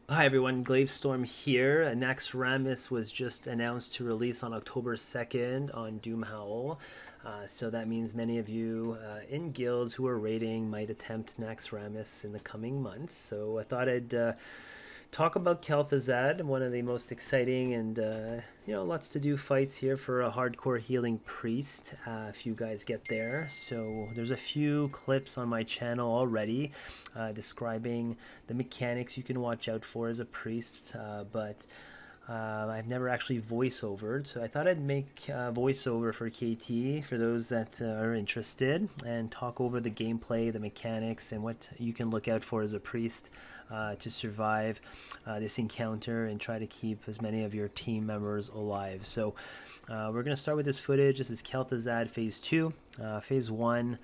Hi everyone, Glavestorm here. Naxx was just announced to release on October 2nd on Doomhowl. So that means many of you in guilds who are raiding might attempt Naxx in the coming months. So I thought I'd talk about Kel'Thuzad, one of the most exciting and lots to do fights here for a hardcore healing priest. If you guys get there, so there's a few clips on my channel already describing the mechanics you can watch out for as a priest, but I've never actually voiceovered, so I thought I'd make voiceover for KT for those that are interested and talk over the gameplay, the mechanics, and what you can look out for as a priest to survive this encounter and try to keep as many of your team members alive. So we're going to start with this footage. This is Kel'Thuzad Phase 2. Phase 1,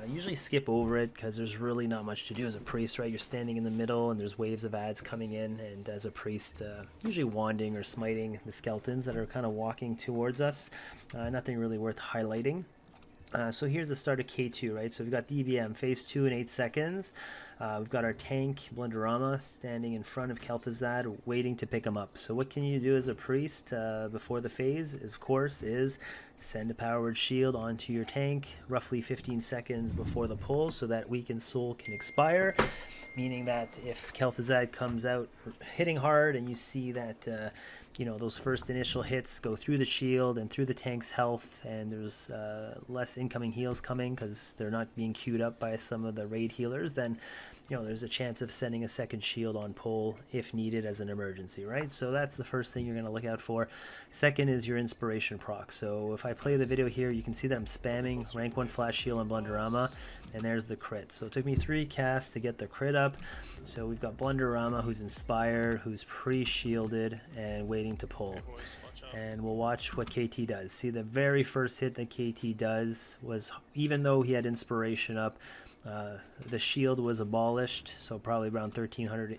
usually skip over it because there's really not much to do as a priest, right? You're standing in the middle and there's waves of ads coming in, and as a priest, usually wanding or smiting the skeletons that are kind of walking towards us. Nothing really worth highlighting. So here's the start of K2, right? So we've got DBM, phase 2 in 8 seconds. We've got our tank, Blunderama, standing in front of Kel'Thuzad, waiting to pick him up. So what can you do as a priest before the phase, of course, is send a powered shield onto your tank roughly 15 seconds before the pull so that weakened soul can expire, meaning that if Kel'Thuzad comes out hitting hard and you see that those first initial hits go through the shield and through the tank's health, and there's less incoming heals coming because they're not being queued up by some of the raid healers, then there's a chance of sending a second shield on pull if needed as an emergency, right? So that's the first thing you're going to look out for. Second is your inspiration proc. So if I play the video here, you can see that I'm spamming rank 1 flash shield on Blunderama, and there's the crit. So it took me 3 casts to get the crit up. So we've got Blunderama, who's inspired, who's pre-shielded and waiting to pull. And we'll watch what KT does. See, the very first hit that KT does was, even though he had inspiration up, the shield was abolished, so probably around 1300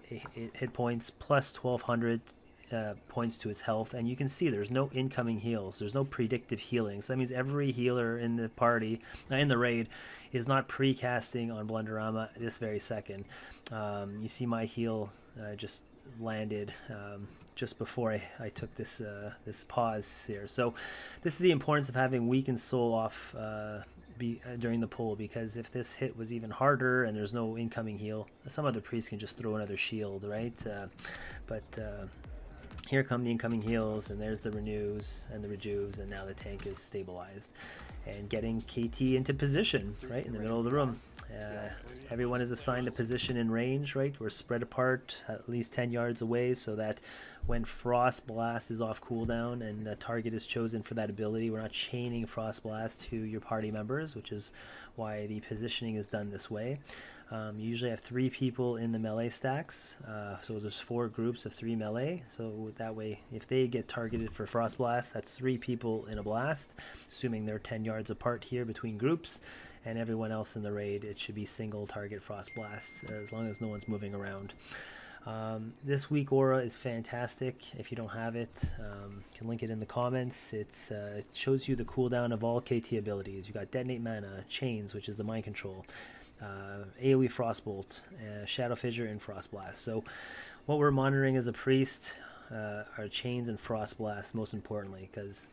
hit points plus 1200 points to his health, and you can see there's no incoming heals, there's no predictive healing. So that means every healer in the party, in the raid, is not pre-casting on Blunderama this very second. You see my heal just landed just before I took this this pause here. So this is the importance of having weakened soul off during the pull, because if this hit was even harder and there's no incoming heal, some other priest can just throw another shield, right? But here come the incoming heals, and there's the renews and the rejuves, and now the tank is stabilized and getting KT into position right in the middle of the room. Everyone is assigned a position in range, right? We're spread apart at least 10 yards away, so that when Frost Blast is off cooldown and the target is chosen for that ability, we're not chaining Frost Blast to your party members, which is why the positioning is done this way. You usually have 3 people in the melee stacks, so there's 4 groups of 3 melee, so that way if they get targeted for Frost Blast, that's 3 people in a blast, assuming they're 10 yards apart here between groups, and everyone else in the raid, it should be single target Frost Blasts as long as no one's moving around. This weak aura is fantastic. If you don't have it, you can link it in the comments. It shows you the cooldown of all KT abilities. You got Detonate Mana, Chains, which is the mind control, AoE Frostbolt, Shadow Fissure, and Frost Blast. So what we're monitoring as a priest are Chains and Frost Blast, most importantly, because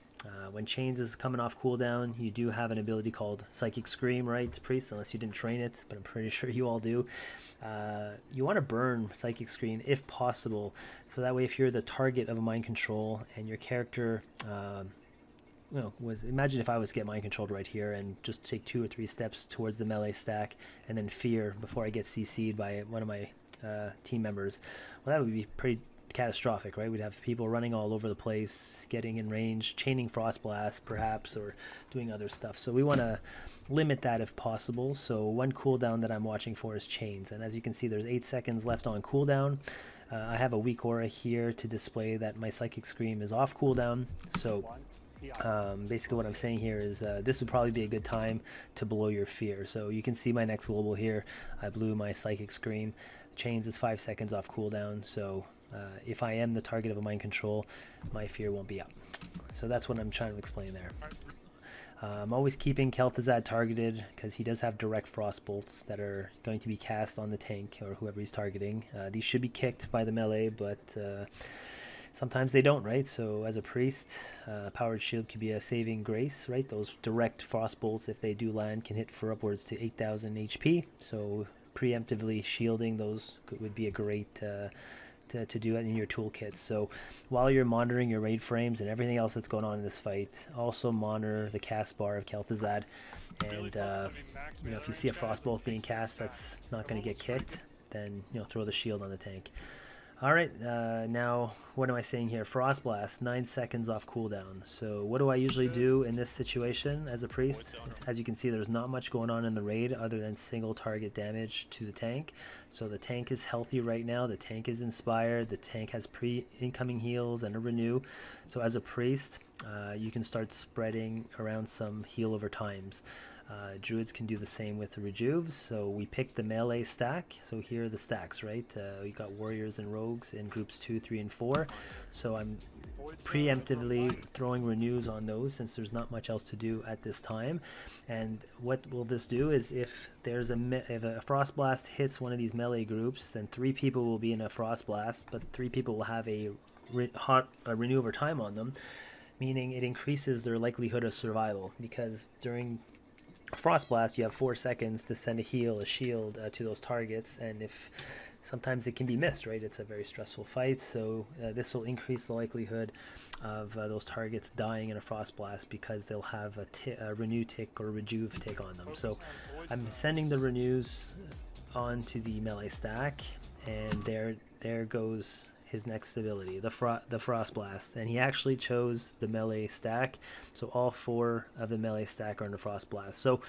when Chains is coming off cooldown, you do have an ability called Psychic Scream, right, priest, unless you didn't train it, but I'm pretty sure you all do. You want to burn Psychic Scream if possible, so that way if you're the target of a mind control and your character imagine if I was to get mind controlled right here and just take 2 or 3 steps towards the melee stack and then fear before I get CC'd by one of my team members. Well, that would be pretty catastrophic, right? We'd have people running all over the place, getting in range, chaining Frost Blast perhaps, or doing other stuff. So we want to limit that if possible. So one cooldown that I'm watching for is Chains, and as you can see, there's 8 seconds left on cooldown. I have a weak aura here to display that my Psychic Scream is off cooldown. So basically what I'm saying here is this would probably be a good time to blow your fear. So you can see my next global here. I blew my Psychic Scream. Chains is 5 seconds off cooldown, so if I am the target of a mind control, my fear won't be up. So that's what I'm trying to explain there. I'm always keeping Kel'Thuzad targeted because he does have direct frost bolts that are going to be cast on the tank or whoever he's targeting. These should be kicked by the melee, but sometimes they don't, right? So as a priest, powered shield could be a saving grace, right? Those direct frost bolts, if they do land, can hit for upwards to 8,000 HP. So preemptively shielding those would be a great to do it in your toolkit. So while you're monitoring your raid frames and everything else that's going on in this fight, also monitor the cast bar of Kel'Thuzad. And you know, if you see a frostbolt being cast that's not going to get kicked, then you know, throw the shield on the tank. All right, now what am I saying here? Frost Blast, 9 seconds off cooldown. So what do I usually do in this situation as a priest? As you can see, there's not much going on in the raid other than single target damage to the tank. So the tank is healthy right now. The tank is inspired. The tank has incoming heals and a renew. So as a priest, you can start spreading around some heal over times. Druids can do the same with the rejuves. So we picked the melee stack. So here are the stacks, right? We got warriors and rogues in groups 2, 3, and 4. So I'm preemptively throwing renews on those since there's not much else to do at this time. And what will this do is if there's if a frost blast hits one of these melee groups, then 3 people will be in a frost blast, but 3 people will have a renew over time on them, meaning it increases their likelihood of survival, because during Frost Blast you have 4 seconds to send a heal, a shield to those targets, and if sometimes it can be missed, right? It's a very stressful fight, so this will increase the likelihood of those targets dying in a Frost Blast because they'll have a renew tick or rejuve tick on them. So I'm sending the renews onto the melee stack, and there goes his next ability, the Frost Blast, and he actually chose the melee stack, so all 4 of the melee stack are in the Frost Blast. So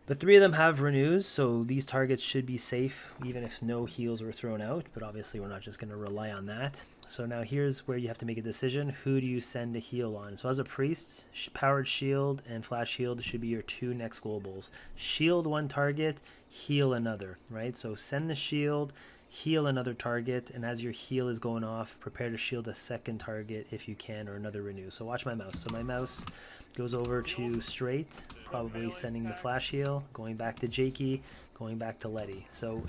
the 3 of them have renews, so these targets should be safe even if no heals were thrown out, but obviously we're not just going to rely on that. So now here's where you have to make a decision. Who do you send a heal on? So as a priest, powered shield and flash shield should be your 2 next globals. Shield one target, heal another, right? So send the shield, heal another target, and as your heal is going off, prepare to shield a second target if you can, or another renew. So watch my mouse. So my mouse goes over to straight, probably sending the flash heal, going back to Jakey, going back to Letty. So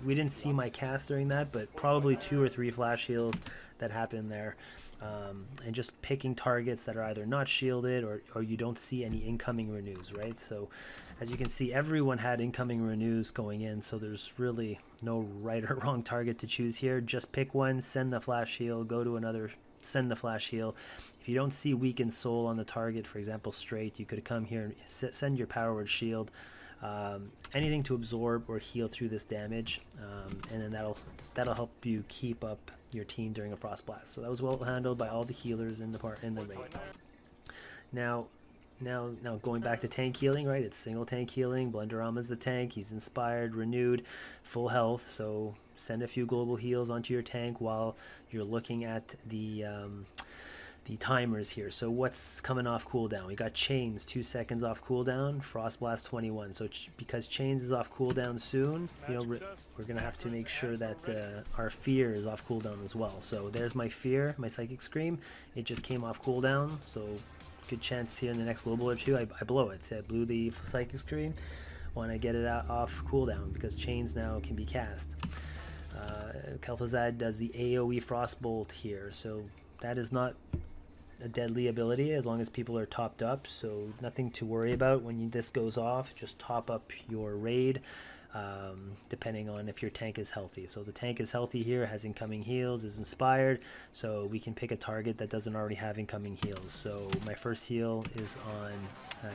we didn't see my cast during that, but probably 2 or 3 flash heals that happen there. And just picking targets that are either not shielded or you don't see any incoming renews, right? So as you can see, everyone had incoming renews going in, so there's really no right or wrong target to choose here. Just pick one, send the flash heal, go to another, send the flash heal. If you don't see weakened soul on the target, for example straight, you could come here and send your power word shield, anything to absorb or heal through this damage, and then that'll help you keep up your team during a frost blast. So that was well handled by all the healers in the raid. Now going back to tank healing, right? It's single tank healing. Blunderama's the tank. He's inspired, renewed, full health. So send a few global heals onto your tank while you're looking at the timers here. So what's coming off cooldown? We got Chains 2 seconds off cooldown, Frost Blast 21. So because Chains is off cooldown soon, you know, we're gonna have to make sure that our Fear is off cooldown as well. So there's my Fear, my Psychic Scream. It just came off cooldown, so good chance here in the next global or 2 I blow it. So I blew the Psychic Scream when I get it off cooldown because Chains now can be cast. Kel'Thuzad does the AoE Frostbolt here, so that is not a deadly ability as long as people are topped up, so nothing to worry about when this goes off. Just top up your raid depending on if your tank is healthy. So the tank is healthy here, has incoming heals, is inspired, so we can pick a target that doesn't already have incoming heals. So my first heal is on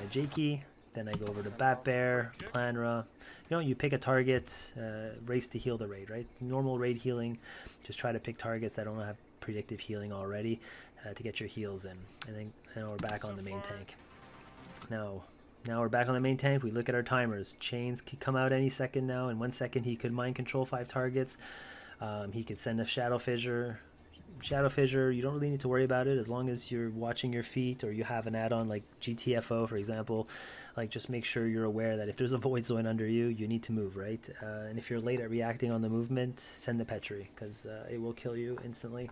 Jakey, then I go over to Bat Bear, Planra. You know, you pick a target, race to heal the raid, right? Normal raid healing, just try to pick targets that don't have predictive healing already to get your heals in. And then now we're back on the main tank. Now we're back on the main tank. We look at our timers. Chains could come out any second now. In 1 second he could mind control 5 targets. He could send a Shadow Fissure. Shadow Fissure, you don't really need to worry about it as long as you're watching your feet or you have an add-on like GTFO, for example. like just make sure you're aware that if there's a void zone under you, you need to move, right? And if you're late at reacting on the movement, send the Petri, because it will kill you instantly.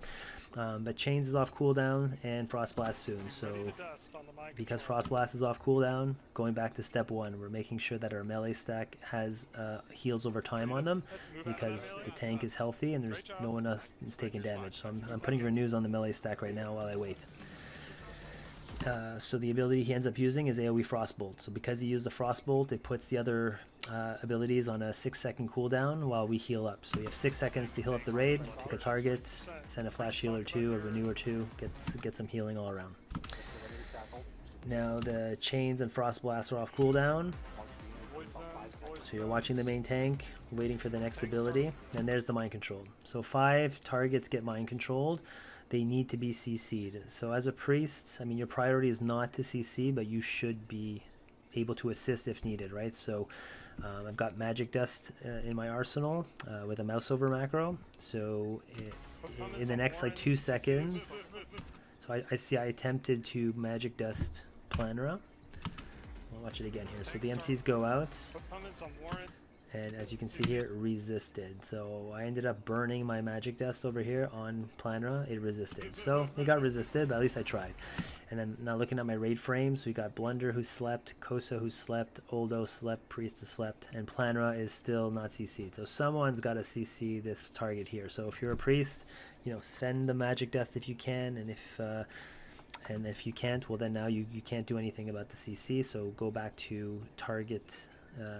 But Chains is off cooldown and Frost Blast soon, so because Frost Blast is off cooldown, going back to step 1, we're making sure that our melee stack has heals over time on them, because the tank is healthy and there's no one else is taking damage. So I'm putting renews on the melee stack right now while I wait. So the ability he ends up using is AoE Frostbolt. So because he used the Frostbolt, it puts the other abilities on a 6-second cooldown while we heal up. So you have 6 seconds to heal up the raid, pick a target, send a flash heal or 2, a renew or 2, get some healing all around. Now the Chains and Frost Blast are off cooldown. So you're watching the main tank, waiting for the next ability, and there's the Mind Control. So 5 targets get Mind Controlled. They need to be CC'd. So as a priest, I mean, your priority is not to CC, but you should be able to assist if needed, right? So I've got Magic Dust in my arsenal with a mouse over macro. So in the next like 2 seconds, so I attempted to Magic Dust Planera. I'll watch it again here. So the MCs go out. And as you can see here, it resisted. So I ended up burning my Magic Dust over here on Planera. It resisted. So it got resisted, but at least I tried. And then now looking at my raid frames, we got Blunder who slept, Kosa who slept, Oldo slept, Priest slept, and Planera is still not CC'd. So someone's got to CC this target here. So if you're a Priest, you know, send the Magic Dust if you can, and if you can't, well then now you can't do anything about the CC. So go back to target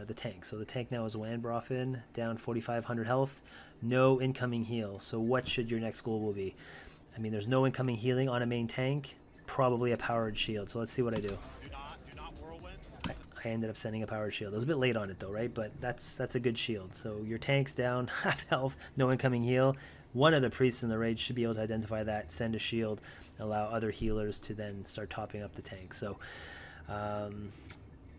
the tank. So the tank now is Wanbrofen, down 4,500 health, no incoming heal. So what should your next goal will be? I mean, there's no incoming healing on a main tank, probably a powered shield. So let's see what I do. Do not whirlwind. I ended up sending a powered shield. I was a bit late on it though, right? But that's a good shield. So your tank's down, half health, no incoming heal. One of the priests in the raid should be able to identify that, send a shield, allow other healers to then start topping up the tank. So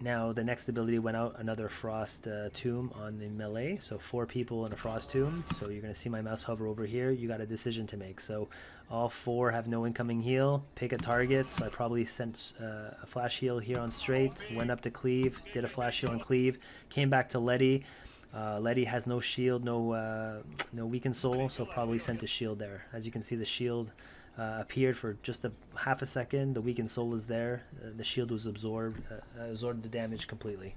now the next ability went out, another Frost Tomb on the melee, so 4 people in a Frost Tomb. So you're going to see my mouse hover over here. You got a decision to make. So all 4 have no incoming heal. Pick a target. So I probably sent a flash heal here on straight, went up to Cleave, did a flash heal on Cleave, came back to Letty. Letty has no shield, no weakened soul, so probably sent a shield there. As you can see, the shield appeared for just half a second. The weakened soul is there. The shield was absorbed the damage completely.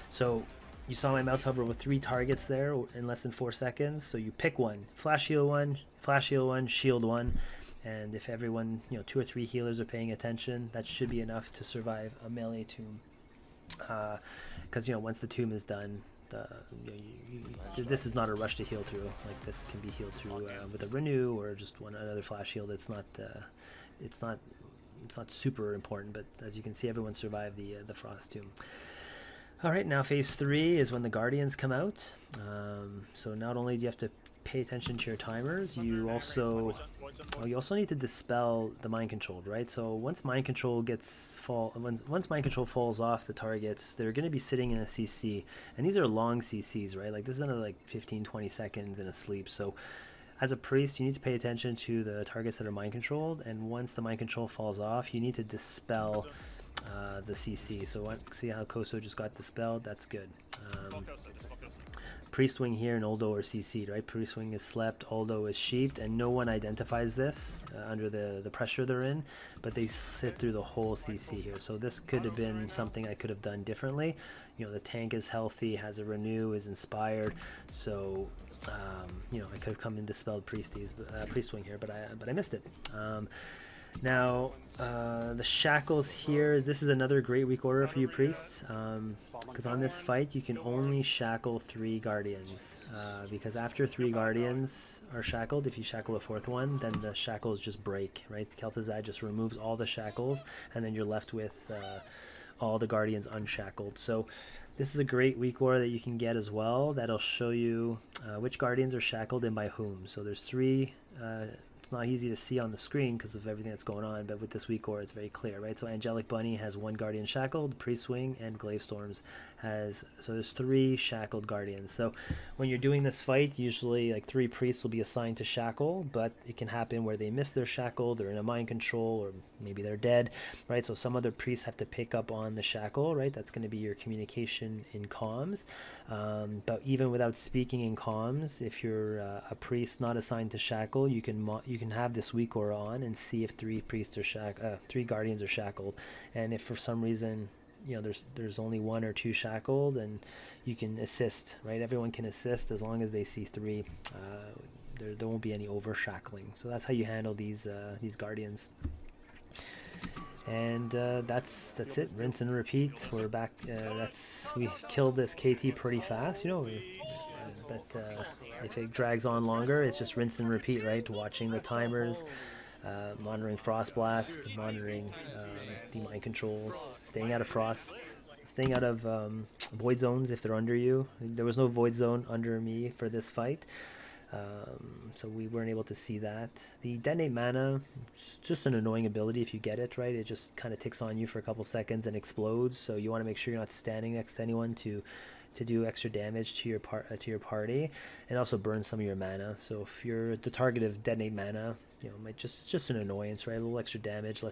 So you saw my mouse hover with 3 targets there in less than 4 seconds. So you pick one, flash heal 1, shield 1, and if everyone, 2 or 3 healers are paying attention, that should be enough to survive a melee tomb. Because once the tomb is done, this is not a rush to heal through. Like, this can be healed through with a renew or just another flash heal. It's not super important, but as you can see, everyone survived the Frost Tomb. All right, now phase 3 is when the Guardians come out. So not only do you have to pay attention to your timers, you also need to dispel the mind control, right? So once mind control once mind control falls off the targets, they're going to be sitting in a CC, and these are long CCs, right? Like, this is another 15-20 seconds in a sleep. So as a priest, you need to pay attention to the targets that are mind controlled, and once the mind control falls off, you need to dispel the CC. So see how Koso just got dispelled? That's good. Priest Wing here and Oldo are CC'd, right? Priest Wing is slept, Oldo is sheeped, and no one identifies this under the pressure they're in, but they sit through the whole CC here. So this could have been something I could have done differently. The tank is healthy, has a renew, is inspired, so I could have come and dispelled Priest Wing here, but I missed it. Now, the shackles here, this is another great weak order for you priests, because on this fight you can only shackle 3 guardians, because after 3 guardians are shackled, if you shackle a 4th one, then the shackles just break, right? Kel'Thuzad just removes all the shackles, and then you're left with all the guardians unshackled. So this is a great weak order that you can get as well, that'll show you which guardians are shackled and by whom. So there's 3 it's not easy to see on the screen because of everything that's going on, but with this weak aura it's very clear, right? So Angelic Bunny has 1 Guardian Shackled, Priest Wing, and Glaive Storms has, so there's 3 Shackled Guardians. So when you're doing this fight, usually like 3 Priests will be assigned to Shackle, but it can happen where they miss their Shackle, they're in a mind control, or maybe they're dead, right? So some other Priests have to pick up on the Shackle, right? That's going to be your communication in comms. But even without speaking in comms, if you're a Priest not assigned to Shackle, you can have this weak aura on and see if 3 Priests are 3 Guardians are Shackled, and if for some reason there's only 1 or 2 Shackled, and you can assist, right? Everyone can assist as long as they see 3. There won't be any over shackling. So that's how you handle these Guardians. And that's it. Rinse and repeat. We're back. We killed this KT pretty fast, but if it drags on longer, it's just rinse and repeat, right? Watching the timers, monitoring Frost Blast, monitoring the mind controls, staying out of Frost, staying out of void zones if they're under you. There was no void zone under me for this fight. So we weren't able to see that. The Detonate Mana, it's just an annoying ability if you get it, right? It just kind of ticks on you for a couple seconds and explodes, so you want to make sure you're not standing next to anyone to do extra damage to your party, and also burn some of your mana. So if you're the target of Detonate Mana, it's just an annoyance, right? A little extra damage,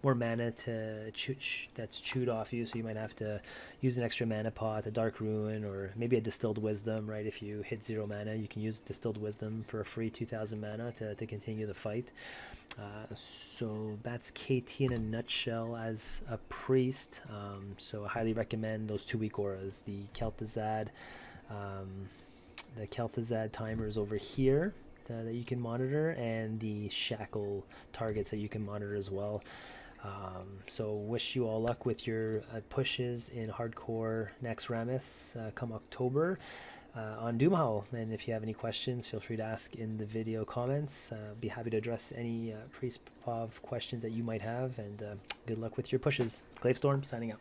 more mana that's chewed off you, so you might have to use an extra mana pot, a Dark Ruin, or maybe a Distilled Wisdom, right? If you hit 0 mana, you can use Distilled Wisdom for a free 2,000 mana to continue the fight. So that's KT in a nutshell as a Priest. So I highly recommend those 2 weak auras, the Kel'Thuzad timers over here that you can monitor, and the Shackle targets that you can monitor as well. So wish you all luck with your pushes in hardcore Naxx Rammus come October on Doomhowl. And if you have any questions, feel free to ask in the video comments. Be happy to address any Priest Pov questions that you might have, and good luck with your pushes. Glaive Storm signing out.